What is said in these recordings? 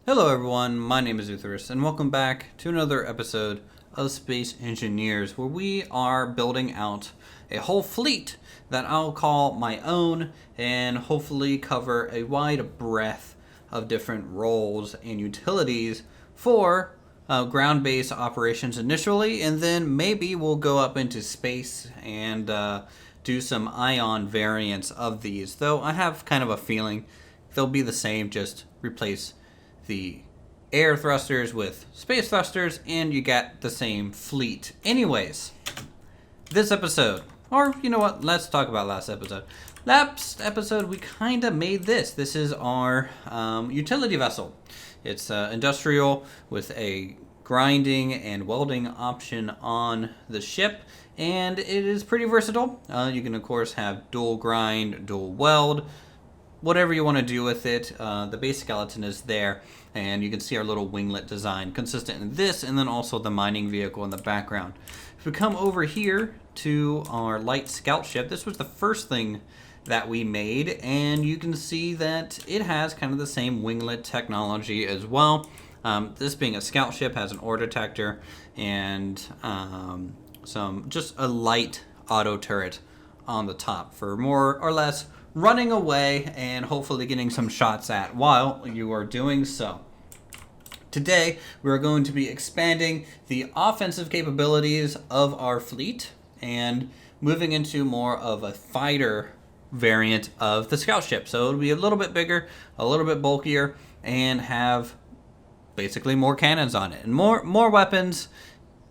Hello everyone, my name is Uthris, and welcome back to another episode of Space Engineers, where we are building out a whole fleet that I'll call my own, and hopefully cover a wide breadth of different roles and utilities for ground-based operations initially, and then maybe we'll go up into space and do some ion variants of these, though I have kind of a feeling they'll be the same, just replace the air thrusters with space thrusters, and you got the same fleet. Anyways, this episode, or you know what, let's talk about last episode. Last episode, we kind of made this. This is our utility vessel. It's industrial with a grinding and welding option on the ship, and it is pretty versatile. You can, of course, have dual grind, dual weld, whatever you want to do with it. The base skeleton is there, and you can see our little winglet design consistent in this, and then also the mining vehicle in the background. If we come over here to our light scout ship, this was the first thing that we made, and you can see that it has kind of the same winglet technology as well. This being a scout ship has an ore detector and some just a light auto turret on the top for more or less running away and hopefully getting some shots at while you are doing so. Today, we're going to be expanding the offensive capabilities of our fleet and moving into more of a fighter variant of the scout ship. So it'll be a little bit bigger, a little bit bulkier, and have basically more cannons on it and more weapons,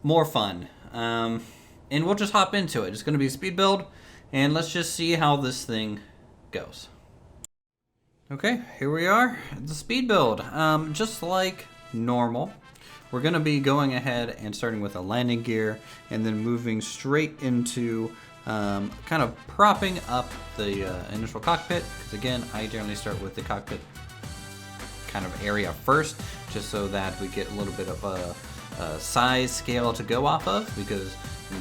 more fun. And we'll just hop into it. It's going to be a speed build, and let's just see how this thing goes. Okay, here we are, the speed build. Just like normal, we're going to be going ahead and starting with a landing gear and then moving straight into kind of propping up the initial cockpit, because again, I generally start with the cockpit kind of area first, just so that we get a little bit of a size scale to go off of, because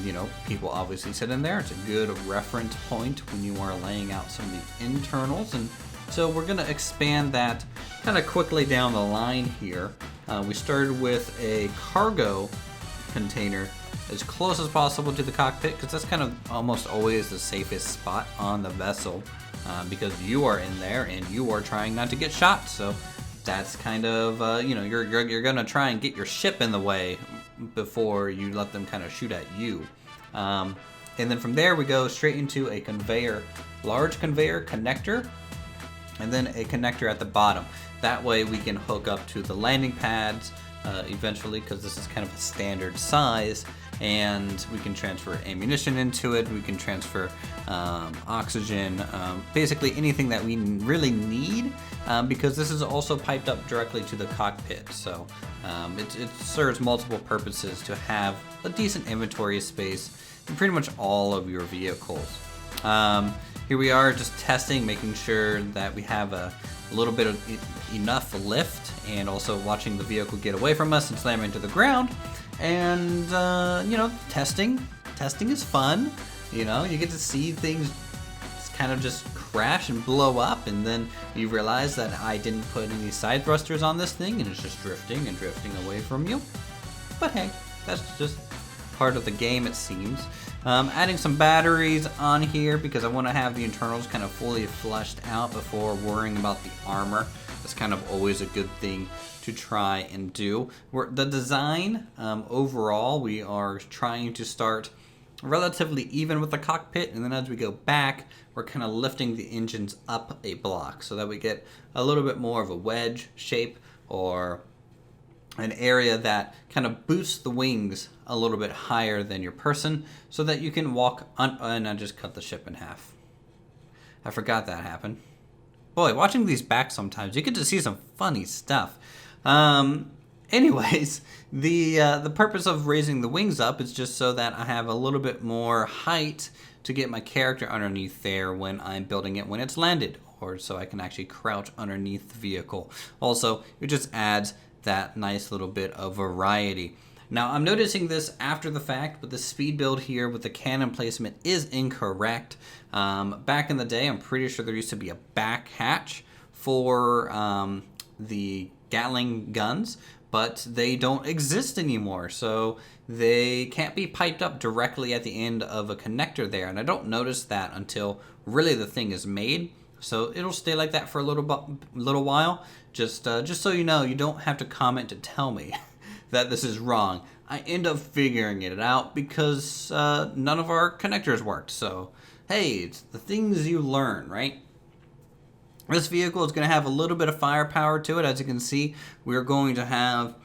you know, people obviously sit in there. It's a good reference point when you are laying out some of the internals. And so we're going to expand that kind of quickly down the line here. We started with a cargo container as close as possible to the cockpit, because that's kind of almost always the safest spot on the vessel, because you are in there and you are trying not to get shot. So that's kind of, you know, you're going to try and get your ship in the way before you let them kind of shoot at you. And then from there we go straight into a conveyor, large conveyor connector, and then a connector at the bottom. That way we can hook up to the landing pads eventually, because this is kind of a standard size, and we can transfer ammunition into it, we can transfer oxygen, basically anything that we really need, because this is also piped up directly to the cockpit. So it serves multiple purposes to have a decent inventory space in pretty much all of your vehicles. Here we are just testing, making sure that we have a little bit of enough lift, and also watching the vehicle get away from us and slam into the ground. And you know, testing is fun. You know, you get to see things kind of just crash and blow up, and then you realize that I didn't put any side thrusters on this thing, and it's just drifting and drifting away from you. But hey, that's just part of the game, it seems. Adding some batteries on here because I want to have the internals kind of fully fleshed out before worrying about the armor. That's kind of always a good thing to try and do. The design, overall, we are trying to start relatively even with the cockpit, and then as we go back, we're kind of lifting the engines up a block so that we get a little bit more of a wedge shape, or an area that kind of boosts the wings a little bit higher than your person, so that you can walk on. And I just cut the ship in half. I forgot that happened. Boy, watching these back sometimes, you get to see some funny stuff. Anyways, the purpose of raising the wings up is just so that I have a little bit more height to get my character underneath there when I'm building it when it's landed, or so I can actually crouch underneath the vehicle. Also, it just adds that nice little bit of variety. Now, I'm noticing this after the fact, but the speed build here with the cannon placement is incorrect. Back in the day, I'm pretty sure there used to be a back hatch for the Gatling guns, but they don't exist anymore. So they can't be piped up directly at the end of a connector there. And I don't notice that until really the thing is made. So it'll stay like that for a little while. Just so you know, you don't have to comment to tell me that this is wrong. I end up figuring it out because none of our connectors worked. So, hey, it's the things you learn, right? This vehicle is going to have a little bit of firepower to it. As you can see, we're going to have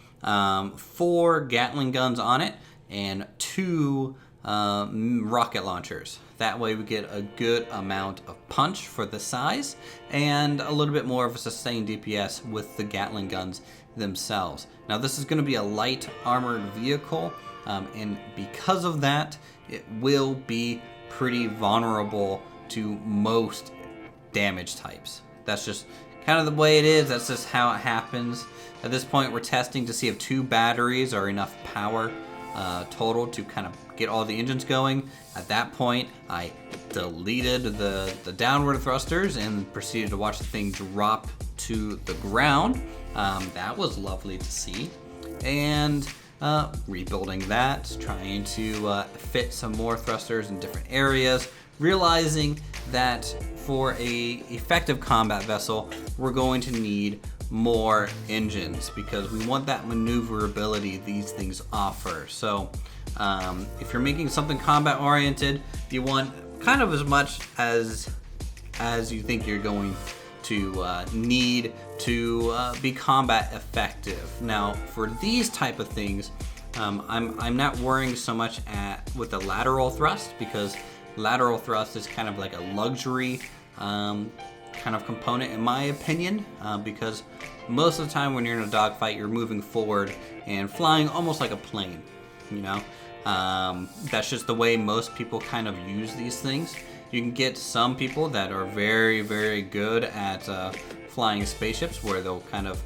4 Gatling guns on it and 2 rocket launchers. That way we get a good amount of punch for the size and a little bit more of a sustained DPS with the Gatling guns themselves. Now this is going to be a light armored vehicle, and because of that, it will be pretty vulnerable to most damage types. That's just kind of the way it is. That's just how it happens. At this point, we're testing to see if 2 batteries are enough power total to kind of get all the engines going. At that point, I deleted the downward thrusters and proceeded to watch the thing drop to the ground. That was lovely to see. And rebuilding that, trying to fit some more thrusters in different areas, realizing that for a effective combat vessel, we're going to need more engines because we want that maneuverability these things offer. So if you're making something combat oriented, you want kind of as much as you think you're going to need to be combat effective. Now for these type of things, I'm not worrying so much with the lateral thrust, because lateral thrust is kind of like a luxury kind of component in my opinion, because most of the time when you're in a dogfight, you're moving forward and flying almost like a plane, you know. That's just the way most people kind of use these things. You can get some people that are very, very good at flying spaceships, where they'll kind of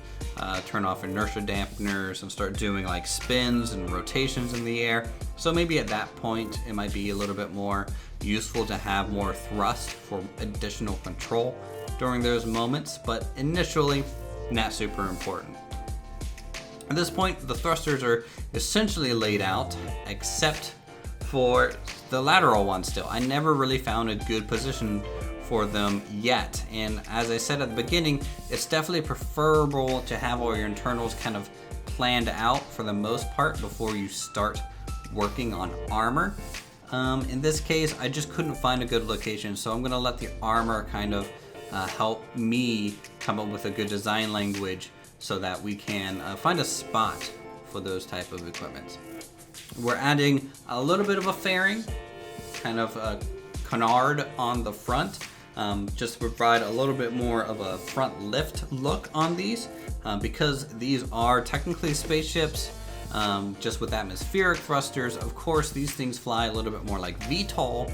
turn off inertia dampeners and start doing like spins and rotations in the air. So maybe at that point it might be a little bit more useful to have more thrust for additional control during those moments, but initially not super important. At this point, the thrusters are essentially laid out, except for the lateral one still. I never really found a good position for them yet. And as I said at the beginning, it's definitely preferable to have all your internals kind of planned out for the most part before you start working on armor. In this case, I just couldn't find a good location, so I'm gonna let the armor kind of help me come up with a good design language so that we can find a spot for those type of equipment. We're adding a little bit of a fairing, kind of a canard on the front, just to provide a little bit more of a front lift look on these, because these are technically spaceships, just with atmospheric thrusters. Of course, these things fly a little bit more like VTOL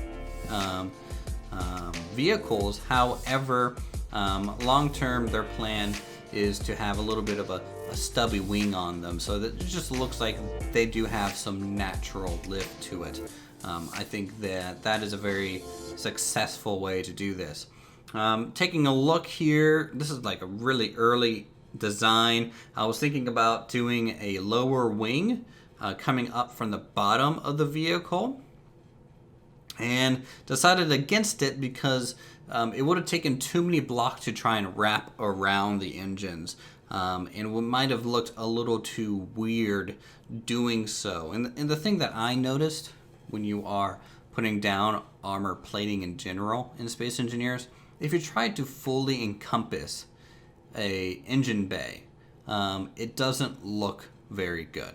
vehicles. However, long term, their plan is to have a little bit of a stubby wing on them, so that it just looks like they do have some natural lift to it. I think that is a very successful way to do this. Taking a look here, this is like a really early design. I was thinking about doing a lower wing coming up from the bottom of the vehicle, and decided against it because it would have taken too many blocks to try and wrap around the engines, and it might have looked a little too weird doing so. And the thing that I noticed when you are putting down armor plating in general in Space Engineers, if you try to fully encompass a engine bay, it doesn't look very good.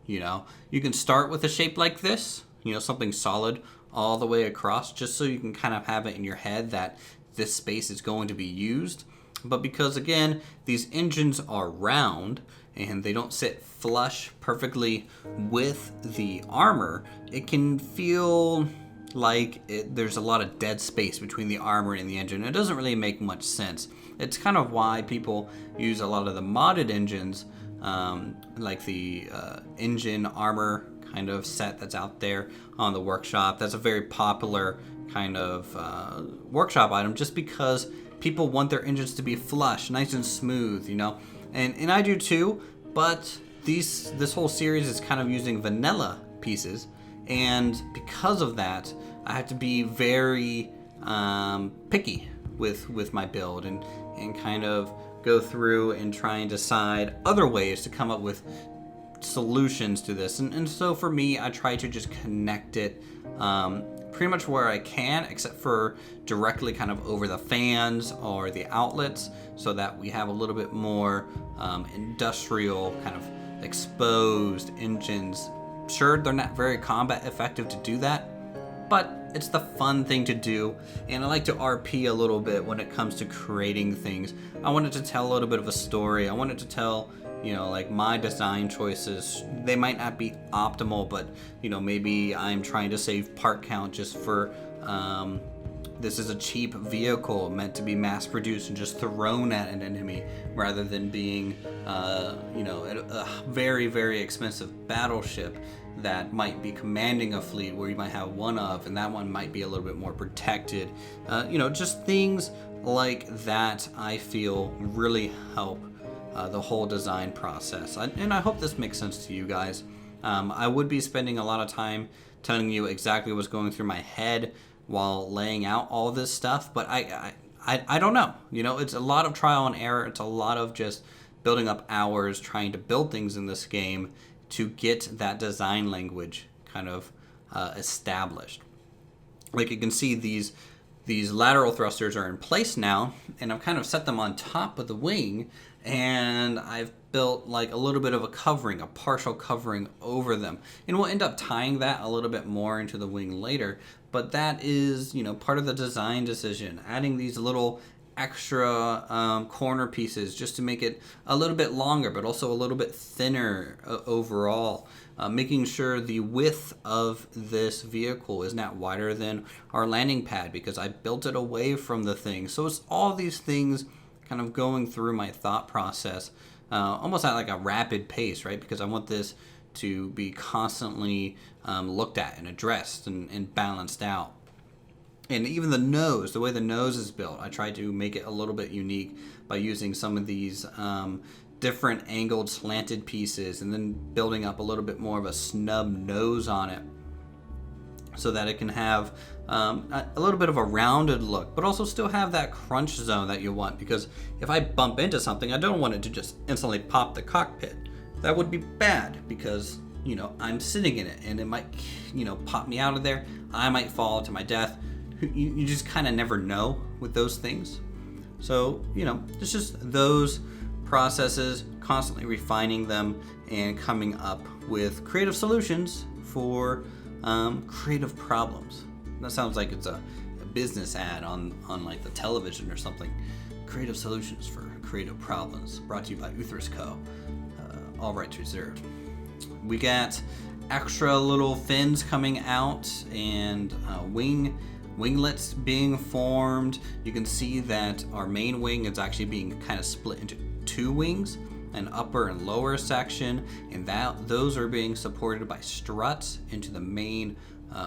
You know, you can start with a shape like this, you know, something solid all the way across, just so you can kind of have it in your head that this space is going to be used. But because again, these engines are round and they don't sit flush perfectly with the armor, it can feel like there's a lot of dead space between the armor and the engine. It doesn't really make much sense. It's kind of why people use a lot of the modded engines, like the engine armor kind of set that's out there on the workshop. That's a very popular kind of workshop item, just because people want their engines to be flush, nice and smooth, you know. And I do too, but this whole series is kind of using vanilla pieces, and because of that, I have to be very picky with my build and kind of go through and try and decide other ways to come up with solutions to this. And so for me, I try to just connect it pretty much where I can, except for directly kind of over the fans or the outlets, so that we have a little bit more industrial kind of exposed engines. Sure, they're not very combat effective to do that, but it's the fun thing to do, and I like to RP a little bit when it comes to creating things. I wanted to tell a little bit of a story. I wanted to tell, like my design choices. They might not be optimal, but maybe I'm trying to save part count just for this is a cheap vehicle meant to be mass produced and just thrown at an enemy, rather than being a very, very expensive battleship that might be commanding a fleet where you might have one of, and that one might be a little bit more protected. Just things like that I feel really help the whole design process. And I hope this makes sense to you guys. I would be spending a lot of time telling you exactly what's going through my head while laying out all this stuff, but I don't know. It's a lot of trial and error. It's a lot of just building up hours trying to build things in this game to get that design language kind of established. Like you can see, these lateral thrusters are in place now, and I've kind of set them on top of the wing, and I've built like a little bit of a covering, a partial covering over them. And we'll end up tying that a little bit more into the wing later, but that is, part of the design decision, adding these little extra corner pieces just to make it a little bit longer, but also a little bit thinner overall. Making sure the width of this vehicle is not wider than our landing pad, because I built it away from the thing. So it's all these things kind of going through my thought process, almost at like a rapid pace, right? Because I want this to be constantly looked at and addressed and balanced out. And even the nose, the way the nose is built, I tried to make it a little bit unique by using some of these different angled slanted pieces, and then building up a little bit more of a snub nose on it, so that it can have a little bit of a rounded look, but also still have that crunch zone that you want. Because if I bump into something, I don't want it to just instantly pop the cockpit. That would be bad, because I'm sitting in it and it might pop me out of there. I might fall to my death. You just kind of never know with those things. So it's just those processes, constantly refining them and coming up with creative solutions for creative problems. That sounds like it's a business ad on like the television or something. Creative solutions for creative problems, brought to you by Uthris Co. All rights reserved. We got extra little fins coming out, and winglets being formed. You can see that our main wing is actually being kind of split into two wings, an upper and lower section, and those are being supported by struts into the main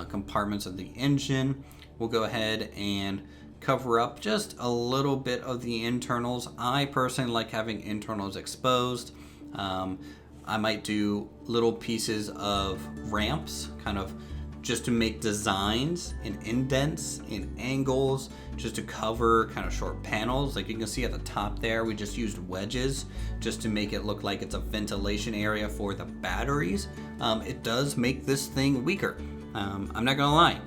compartments of the engine. We'll go ahead and cover up just a little bit of the internals. I personally like having internals exposed. I might do little pieces of ramps, kind of just to make designs and indents and angles, just to cover kind of short panels. Like you can see at the top there, we just used wedges just to make it look like it's a ventilation area for the batteries. It does make this thing weaker. I'm not gonna lie,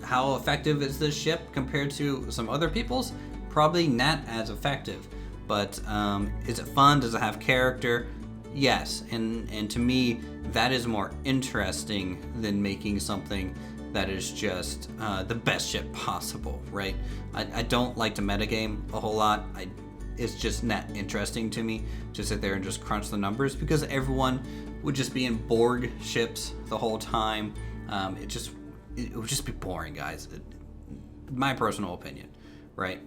how effective is this ship compared to some other people's? Probably not as effective, but is it fun? Does it have character? Yes, and to me, that is more interesting than making something that is just the best ship possible, right? I don't like to metagame a whole lot. It's just not interesting to me to sit there and just crunch the numbers, because everyone would just be in Borg ships the whole time. It would just be boring, guys. My personal opinion, right?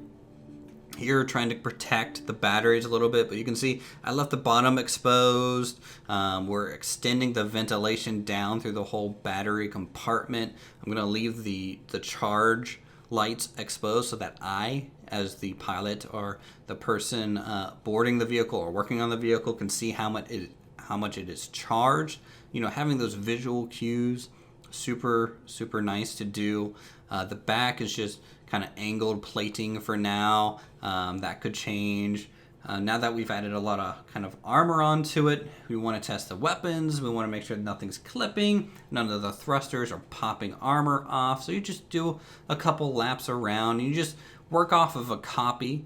Here, trying to protect the batteries a little bit, but you can see I left the bottom exposed. We're extending the ventilation down through the whole battery compartment. I'm going to leave the charge lights exposed so that I as the pilot or the person boarding the vehicle or working on the vehicle can see how much it is charged. Having those visual cues, super nice to do. The back is just kind of angled plating for now. That could change. Now that we've added a lot of kind of armor onto it, we want to test the weapons. We want to make sure nothing's clipping. None of the thrusters are popping armor off. So you just do a couple laps around. You just work off of a copy,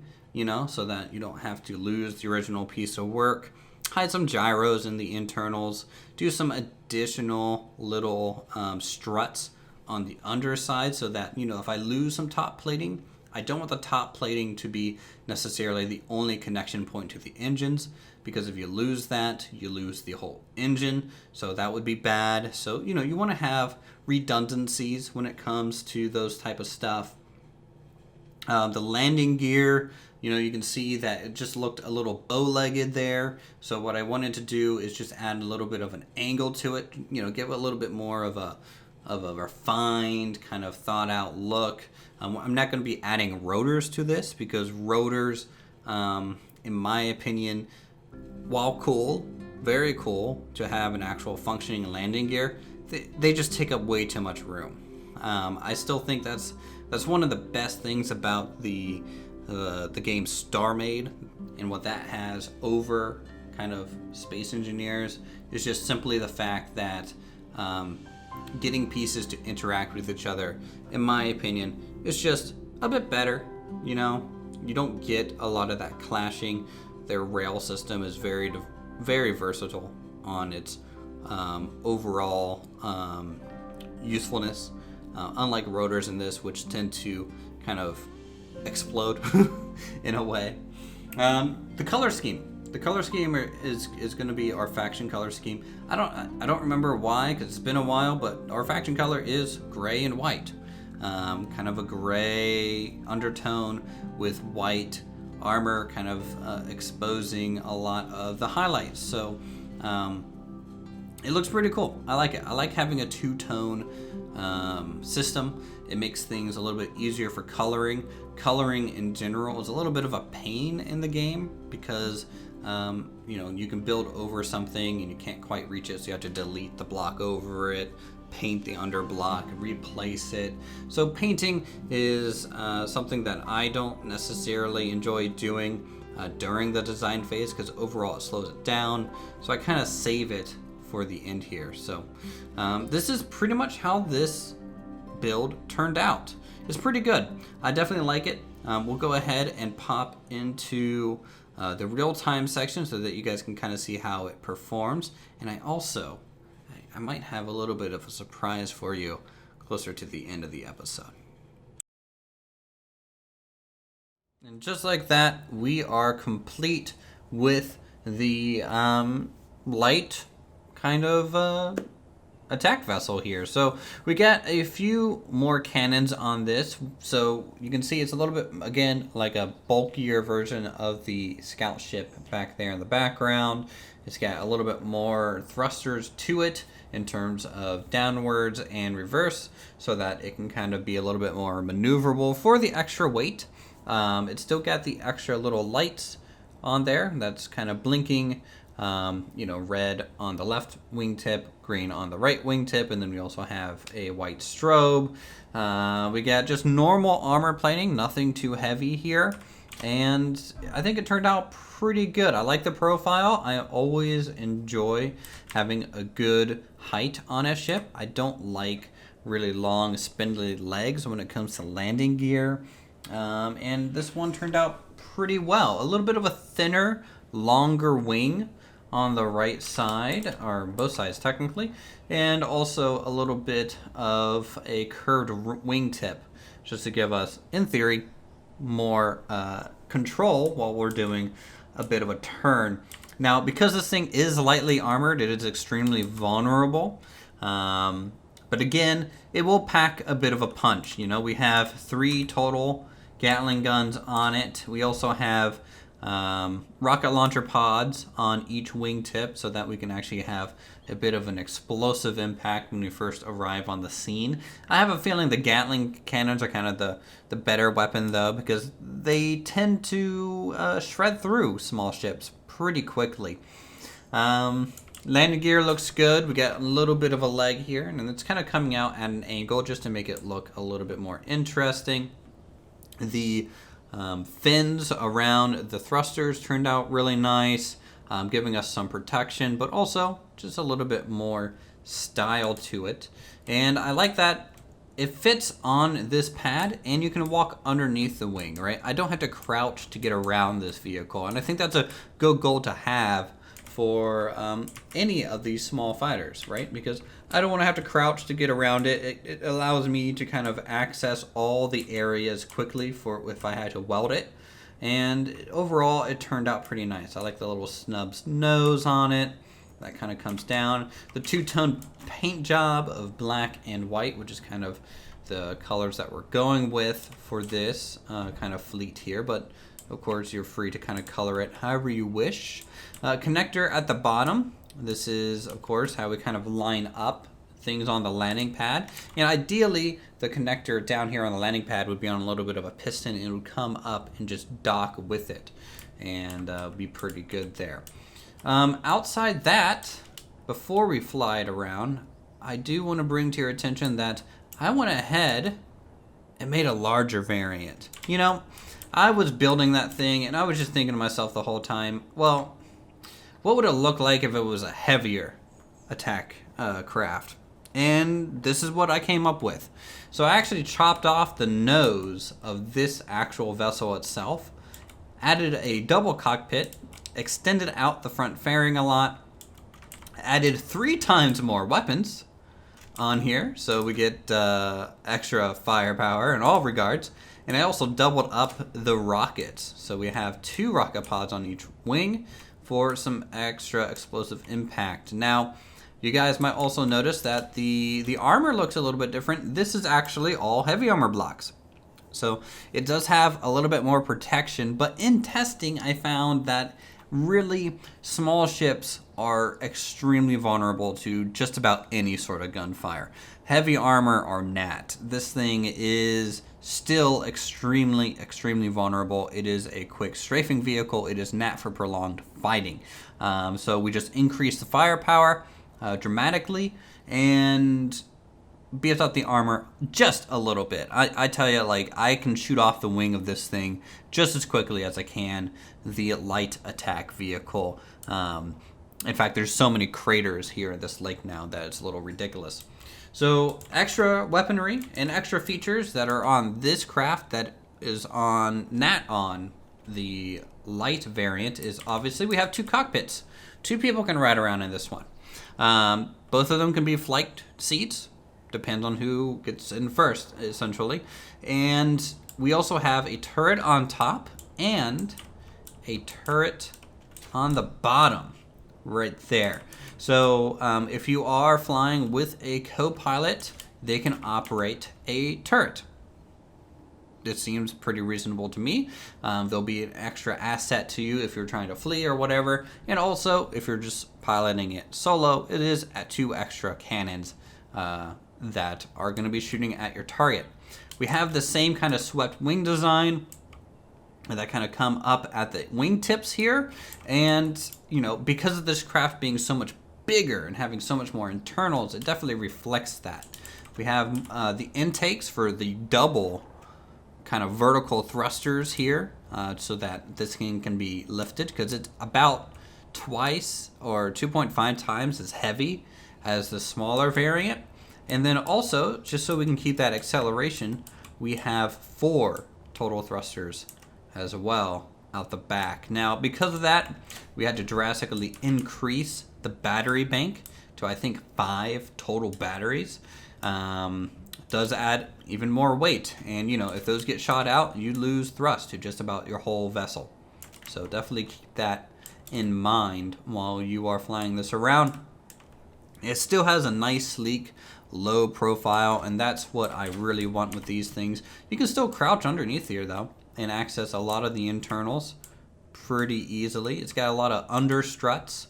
so that you don't have to lose the original piece of work. Hide some gyros in the internals. Do some additional little struts on the underside so that, if I lose some top plating, I don't want the top plating to be necessarily the only connection point to the engines, because if you lose that, you lose the whole engine. So that would be bad. So, you want to have redundancies when it comes to those type of stuff. The landing gear, you can see that it just looked a little bow-legged there. So what I wanted to do is just add a little bit of an angle to it, give it a little bit more of a refined, kind of thought out look. I'm not going to be adding rotors to this because rotors, in my opinion, while cool, very cool to have an actual functioning landing gear, they just take up way too much room. I still think that's one of the best things about the game Star Made, and what that has over kind of Space Engineers is just simply the fact that getting pieces to interact with each other, in my opinion, is just a bit better. You don't get a lot of that clashing. Their rail system is very versatile on its overall usefulness, unlike rotors in this, which tend to kind of explode in a way. The color scheme. The color scheme is going to be our faction color scheme. I don't remember why, because it's been a while, but our faction color is gray and white. Kind of a gray undertone with white armor, kind of exposing a lot of the highlights. So it looks pretty cool. I like it. I like having a two-tone system. It makes things a little bit easier for coloring. Coloring in general is a little bit of a pain in the game because you can build over something and you can't quite reach it, so you have to delete the block over it, paint the under block, replace it. So painting is something that I don't necessarily enjoy doing during the design phase, because overall it slows it down. So I kind of save it for the end here. So this is pretty much how this build turned out. It's pretty good. I definitely like it. We'll go ahead and pop into the real-time section so that you guys can kind of see how it performs. And I might have a little bit of a surprise for you closer to the end of the episode. And just like that, we are complete with the light kind of attack vessel here. So we got a few more cannons on this. So you can see it's a little bit, again, like a bulkier version of the scout ship back there in the background. It's got a little bit more thrusters to it in terms of downwards and reverse, so that it can kind of be a little bit more maneuverable for the extra weight. It's still got the extra little lights on there that's kind of blinking, red on the left wingtip, green on the right wingtip, and then we also have a white strobe. We got just normal armor plating, nothing too heavy here, and I think it turned out pretty good. I like the profile. I always enjoy having a good height on a ship. I don't like really long spindly legs when it comes to landing gear, and this one turned out pretty well. A little bit of a thinner, longer wing on the right side, or both sides technically, and also a little bit of a curved wingtip, just to give us, in theory, more control while we're doing a bit of a turn. Now, because this thing is lightly armored, it is extremely vulnerable, but again, it will pack a bit of a punch. We have 3 total Gatling guns on it. We also have rocket launcher pods on each wingtip so that we can actually have a bit of an explosive impact when we first arrive on the scene. I have a feeling the Gatling cannons are kind of the better weapon, though, because they tend to shred through small ships pretty quickly. Landing gear looks good. We got a little bit of a leg here, and it's kind of coming out at an angle just to make it look a little bit more interesting. The fins around the thrusters turned out really nice, giving us some protection, but also just a little bit more style to it. And I like that it fits on this pad, and you can walk underneath the wing, right? I don't have to crouch to get around this vehicle, and I think that's a good goal to have for any of these small fighters, right? Because I don't want to have to crouch to get around it. It allows me to kind of access all the areas quickly for if I had to weld it. And overall, it turned out pretty nice. I like the little snubs nose on it. That kind of comes down. The two-tone paint job of black and white, which is kind of the colors that we're going with for this kind of fleet here. But of course, you're free to kind of color it however you wish. Connector at the bottom. This is, of course, how we kind of line up things on the landing pad. And ideally, the connector down here on the landing pad would be on a little bit of a piston, and it would come up and just dock with it and be pretty good there. Outside that, before we fly it around, I do want to bring to your attention that I went ahead and made a larger variant. You know, I was building that thing, and I was just thinking to myself the whole time, well, what would it look like if it was a heavier attack craft? And this is what I came up with. So I actually chopped off the nose of this actual vessel itself, added a double cockpit, extended out the front fairing a lot, added 3 times more weapons on here, so we get extra firepower in all regards. And I also doubled up the rockets. So we have 2 rocket pods on each wing for some extra explosive impact. Now, you guys might also notice that the armor looks a little bit different. This is actually all heavy armor blocks. So it does have a little bit more protection, but in testing, I found that really small ships are extremely vulnerable to just about any sort of gunfire. Heavy armor or not. This thing is still extremely vulnerable. It is a quick strafing vehicle. It is not for prolonged fighting. So we just increase the firepower dramatically and beefs up the armor just a little bit. I tell you, like, I can shoot off the wing of this thing just as quickly as I can the light attack vehicle. In fact, there's so many craters here in this lake now that it's a little ridiculous. So extra weaponry and extra features that are on this craft that is not on the light variant is obviously we have 2 cockpits. 2 people can ride around in this one. Both of them can be flight seats. Depends on who gets in first, essentially. And we also have a turret on top and a turret on the bottom right there. So if you are flying with a co-pilot, they can operate a turret. It seems pretty reasonable to me. There'll be an extra asset to you if you're trying to flee or whatever. And also, if you're just piloting it solo, it is at 2 extra cannons that are going to be shooting at your target. We have the same kind of swept wing design that kind of come up at the wingtips here. And, you know, because of this craft being so much bigger and having so much more internals, it definitely reflects that. We have the intakes for the double kind of vertical thrusters here so that this thing can be lifted, because it's about twice or 2.5 times as heavy as the smaller variant. And then also, just so we can keep that acceleration, we have 4 total thrusters as well out the back. Now, because of that, we had to drastically increase the battery bank to, I think, 5 total batteries. Does add even more weight, and you know, if those get shot out, you lose thrust to just about your whole vessel. So definitely keep that in mind while you are flying this around. It still has a nice, sleek, low profile, and that's what I really want with these things. You can still crouch underneath here though and access a lot of the internals pretty easily. It's got a lot of under struts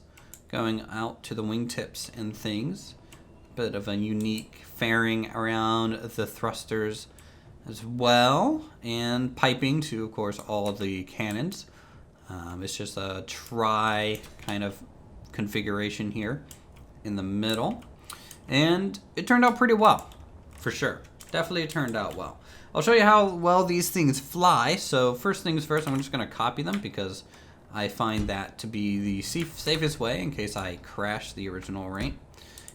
going out to the wingtips and things. Bit of a unique fairing around the thrusters as well, and piping to, of course, all of the cannons. It's just a tri kind of configuration here in the middle, and it turned out pretty well, for sure. Definitely turned out well. I'll show you how well these things fly. So first things first, I'm just going to copy them because I find that to be the safest way in case I crash the original array.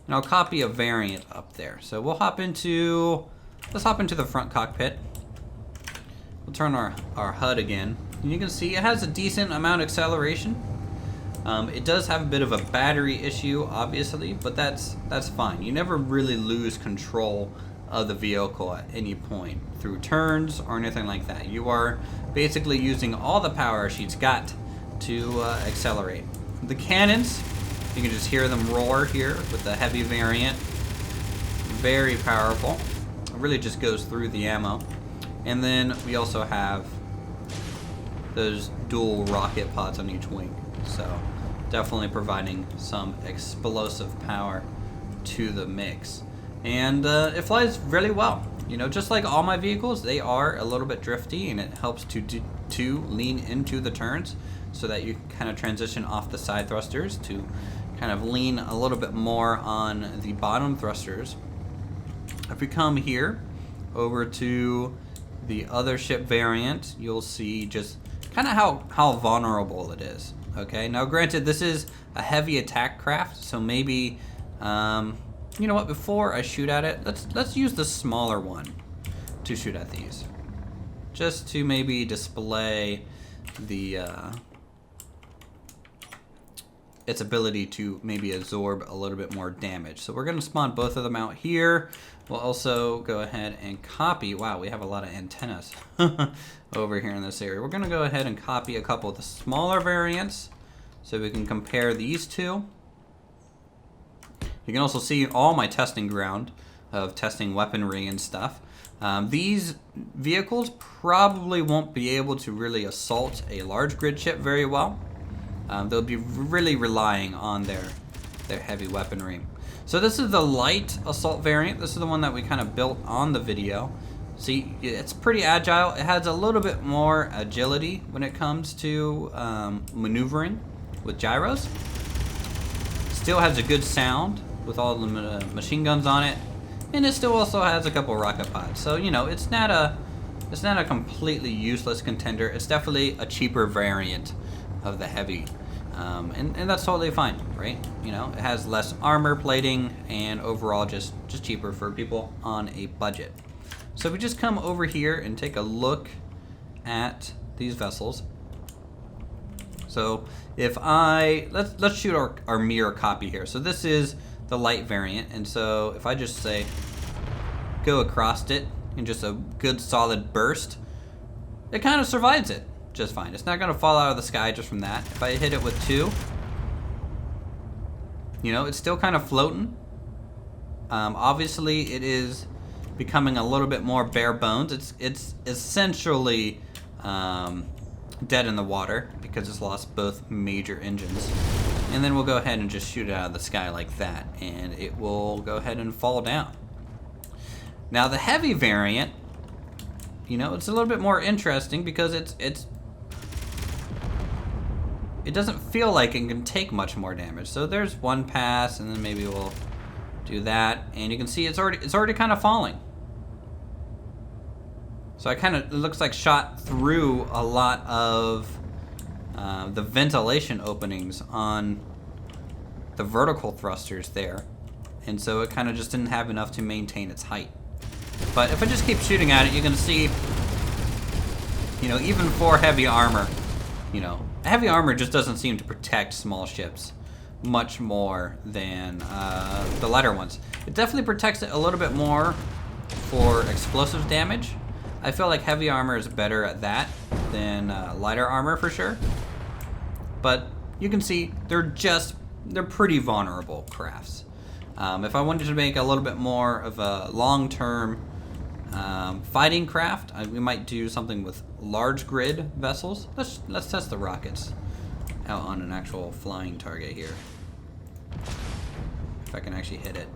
And I'll copy a variant up there. So we'll let's hop into the front cockpit. We'll turn our HUD again. And you can see it has a decent amount of acceleration. It does have a bit of a battery issue, obviously, but that's fine. You never really lose control of the vehicle at any point through turns or anything like that. You are basically using all the power she's got to accelerate. The cannons, you can just hear them roar here with the heavy variant. Very powerful. It really just goes through the ammo. And then we also have those dual rocket pods on each wing. So definitely providing some explosive power to the mix. And it flies really well. You know, just like all my vehicles, they are a little bit drifty, and it helps to lean into the turns so that you can kind of transition off the side thrusters to kind of lean a little bit more on the bottom thrusters. If we come here over to the other ship variant, you'll see just kind of how vulnerable it is. Okay, now granted, this is a heavy attack craft, so maybe you know what, before I shoot at it, let's use the smaller one to shoot at these, just to maybe display the its ability to maybe absorb a little bit more damage. So we're going to spawn both of them out here. We'll also go ahead and copy. Wow, we have a lot of antennas over here in this area. We're going to go ahead and copy a couple of the smaller variants so we can compare these two. You can also see all my testing ground of testing weaponry and stuff. These vehicles probably won't be able to really assault a large grid ship very well. They'll be really relying on their heavy weaponry. So this is the light assault variant. This is the one that we kind of built on the video. See, it's pretty agile. It has a little bit more agility when it comes to maneuvering with gyros. Still has a good sound with all the machine guns on it, and it still also has a couple rocket pods. So you know, it's not a completely useless contender. It's definitely a cheaper variant of the heavy, and that's totally fine, right? You know, it has less armor plating and overall just cheaper for people on a budget. So if we just come over here and take a look at these vessels. So if let's shoot our mirror copy here. So this is the light variant, and so if I just say go across it in just a good solid burst, it kind of survives it just fine. It's not going to fall out of the sky just from that. If I hit it with 2, you know, it's still kind of floating. Obviously, it is becoming a little bit more bare bones. It's essentially dead in the water because it's lost both major engines. And then we'll go ahead and just shoot it out of the sky like that, and it will go ahead and fall down. Now the heavy variant, you know, it's a little bit more interesting because it doesn't feel like it can take much more damage. So there's one pass, and then maybe we'll do that, and you can see it's already kind of falling. So it looks like shot through a lot of the ventilation openings on the vertical thrusters there, and so it kind of just didn't have enough to maintain its height. But if I just keep shooting at it, you can see, you know, even for heavy armor, you know, heavy armor just doesn't seem to protect small ships much more than the lighter ones. It definitely protects it a little bit more for explosive damage. I feel like heavy armor is better at that than lighter armor for sure. But you can see they're pretty vulnerable crafts. If I wanted to make a little bit more of a long-term fighting craft. We might do something with large grid vessels. Let's test the rockets out on an actual flying target here. If I can actually hit it.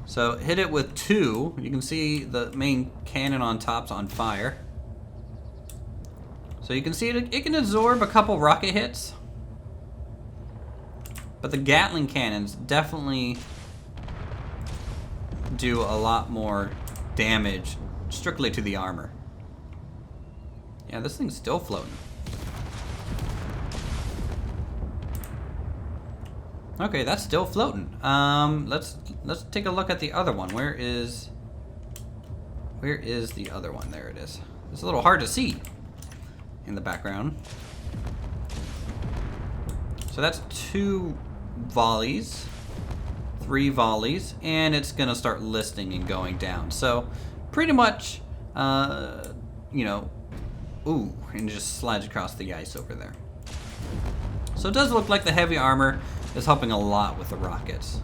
So hit it with 2. You can see the main cannon on top's on fire. So you can see it can absorb a couple rocket hits. But the Gatling cannons definitely do a lot more damage strictly to the armor. Yeah, this thing's still floating. Okay, that's still floating. Let's take a look at the other one. Where is the other one? There it is. It's a little hard to see in the background. So that's 2 volleys, 3 volleys, and it's gonna start listing and going down. So pretty much, you know, ooh, and it just slides across the ice over there. So it does look like the heavy armor is helping a lot with the rockets.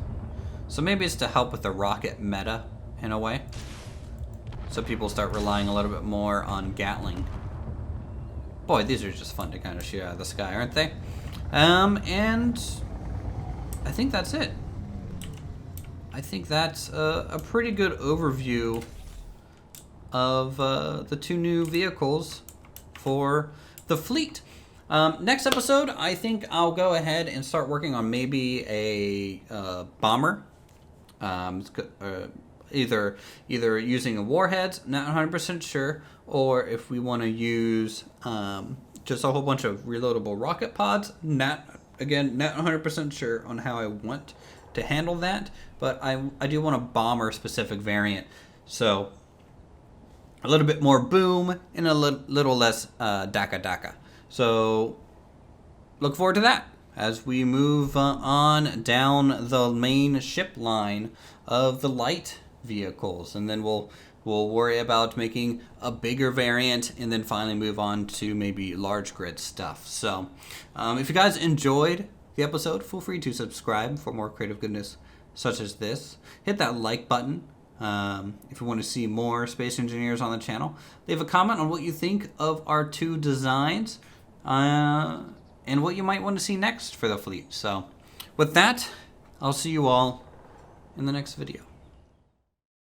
So maybe it's to help with the rocket meta in a way. So people start relying a little bit more on Gatling. Boy, these are just fun to kind of shoot out of the sky, aren't they? And I think that's it. I think that's a pretty good overview of the 2 new vehicles for the fleet. Next episode, I think I'll go ahead and start working on maybe a bomber. Either using the warheads, not 100% sure, or if we want to use just a whole bunch of reloadable rocket pods. Not 100% sure on how I want to handle that, but I do want a bomber specific variant. So a little bit more boom and a little less daka. So look forward to that as we move on down the main ship line of the light vehicles, and then we'll worry about making a bigger variant and then finally move on to maybe large grid stuff. So if you guys enjoyed the episode, feel free to subscribe for more creative goodness such as this. Hit that like button if you want to see more Space Engineers on the channel. Leave a comment on what you think of our 2 designs and what you might want to see next for the fleet. So with that, I'll see you all in the next video.